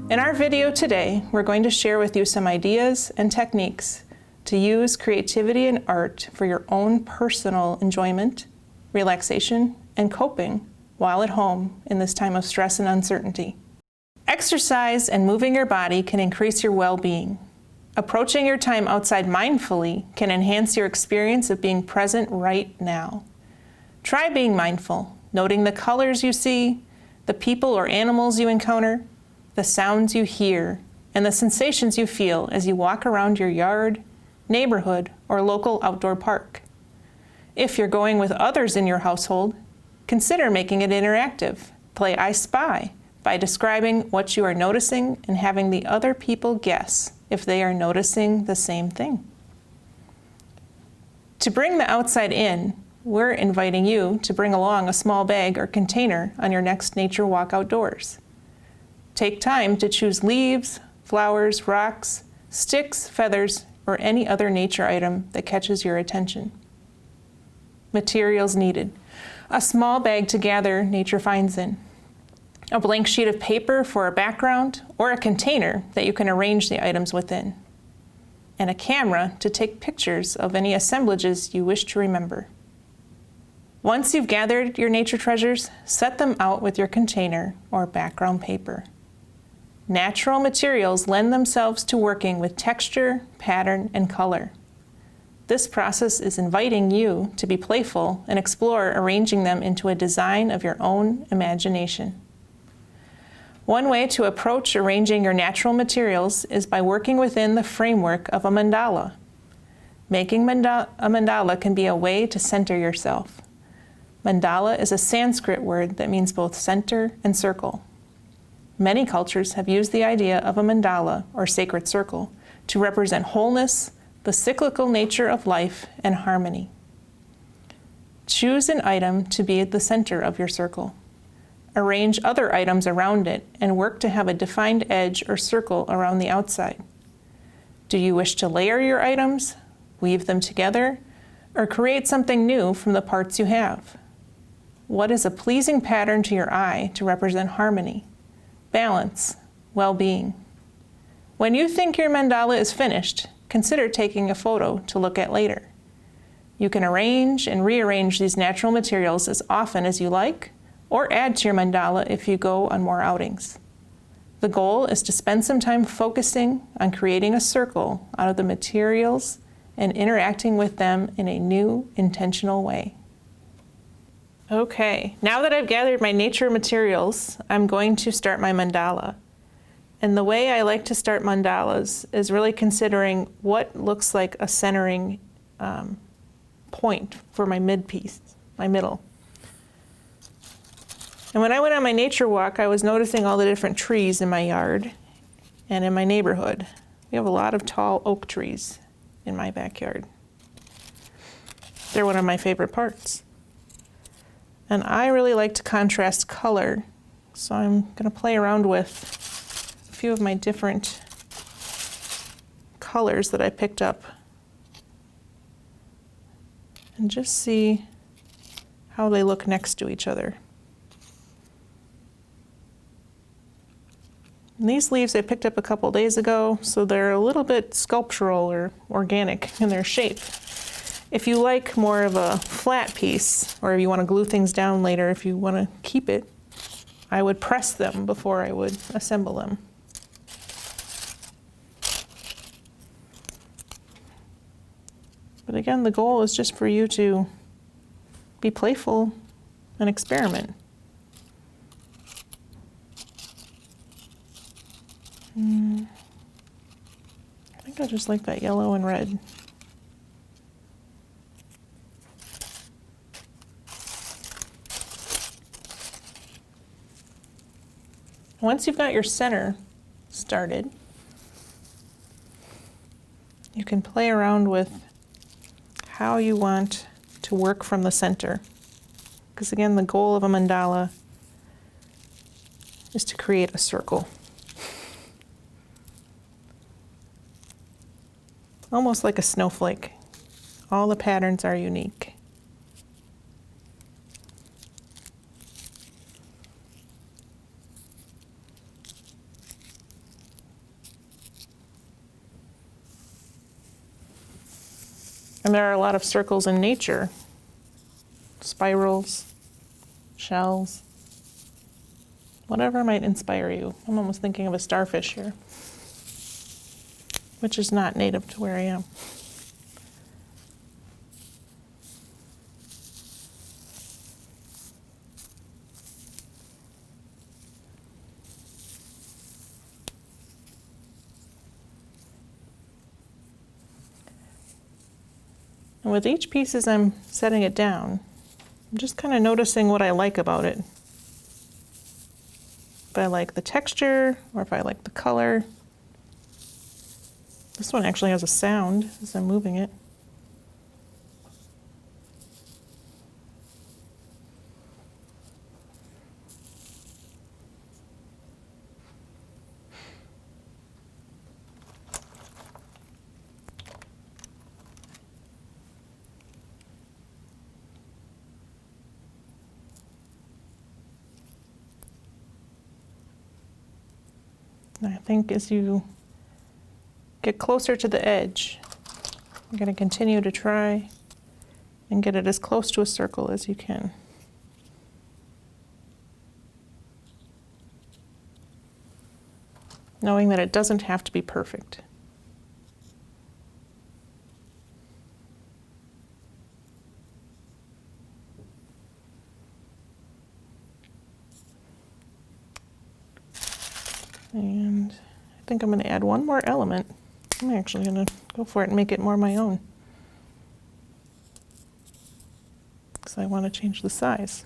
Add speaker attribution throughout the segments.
Speaker 1: In our video today, we're going to share with you some ideas and techniques to use creativity and art for your own personal enjoyment, relaxation, and coping while at home in this time of stress and uncertainty. Exercise and moving your body can increase your well-being. Approaching your time outside mindfully can enhance your experience of being present right now. Try being mindful, noting the colors you see, the people or animals you encounter, the sounds you hear, and the sensations you feel as you walk around your yard, neighborhood, or local outdoor park. If you're going with others in your household, consider making it interactive. Play I Spy by describing what you are noticing and having the other people guess if they are noticing the same thing. To bring the outside in, we're inviting you to bring along a small bag or container on your next nature walk outdoors. Take time to choose leaves, flowers, rocks, sticks, feathers, or any other nature item that catches your attention. Materials needed: a small bag to gather nature finds in, a blank sheet of paper for a background or a container that you can arrange the items within, and a camera to take pictures of any assemblages you wish to remember. Once you've gathered your nature treasures, set them out with your container or background paper. Natural materials lend themselves to working with texture, pattern, and color. This process is inviting you to be playful and explore arranging them into a design of your own imagination. One way to approach arranging your natural materials is by working within the framework of a mandala. Making a mandala can be a way to center yourself. Mandala is a Sanskrit word that means both center and circle. Many cultures have used the idea of a mandala, or sacred circle, to represent wholeness, the cyclical nature of life, and harmony. Choose an item to be at the center of your circle. Arrange other items around it and work to have a defined edge or circle around the outside. Do you wish to layer your items, weave them together, or create something new from the parts you have? What is a pleasing pattern to your eye to represent harmony, balance, well-being? When you think your mandala is finished, consider taking a photo to look at later. You can arrange and rearrange these natural materials as often as you like, or add to your mandala if you go on more outings. The goal is to spend some time focusing on creating a circle out of the materials and interacting with them in a new, intentional way. Okay, now that I've gathered my nature materials, I'm going to start my mandala. And the way I like to start mandalas is really considering what looks like a centering point for my mid-piece, my middle. And when I went on my nature walk, I was noticing all the different trees in my yard and in my neighborhood. We have a lot of tall oak trees in my backyard. They're one of my favorite parts. And I really like to contrast color, so I'm going to play around with a few of my different colors that I picked up and just see how they look next to each other. And these leaves I picked up a couple days ago, so they're a little bit sculptural or organic in their shape. If you like more of a flat piece, or if you want to glue things down later, if you want to keep it, I would press them before I would assemble them. But again, the goal is just for you to be playful and experiment. I think I just like that yellow and red. Once you've got your center started, you can play around with how you want to work from the center. Because again, the goal of a mandala is to create a circle. Almost like a snowflake. All the patterns are unique. And there are a lot of circles in nature, spirals, shells, whatever might inspire you. I'm almost thinking of a starfish here, which is not native to where I am. And with each piece as I'm setting it down, I'm just kind of noticing what I like about it. If I like the texture, or if I like the color. This one actually has a sound as I'm moving it. And I think as you get closer to the edge, you're going to continue to try and get it as close to a circle as you can. Knowing that it doesn't have to be perfect. And I think I'm going to add one more element. I'm actually going to go for it and make it more my own, because I want to change the size.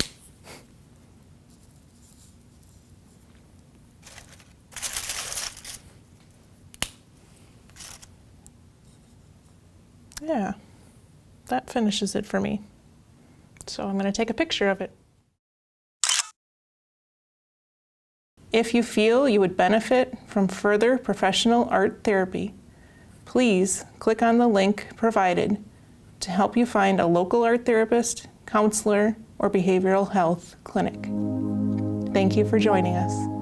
Speaker 1: Yeah, that finishes it for me. So I'm going to take a picture of it. If you feel you would benefit from further professional art therapy, please click on the link provided to help you find a local art therapist, counselor, or behavioral health clinic. Thank you for joining us.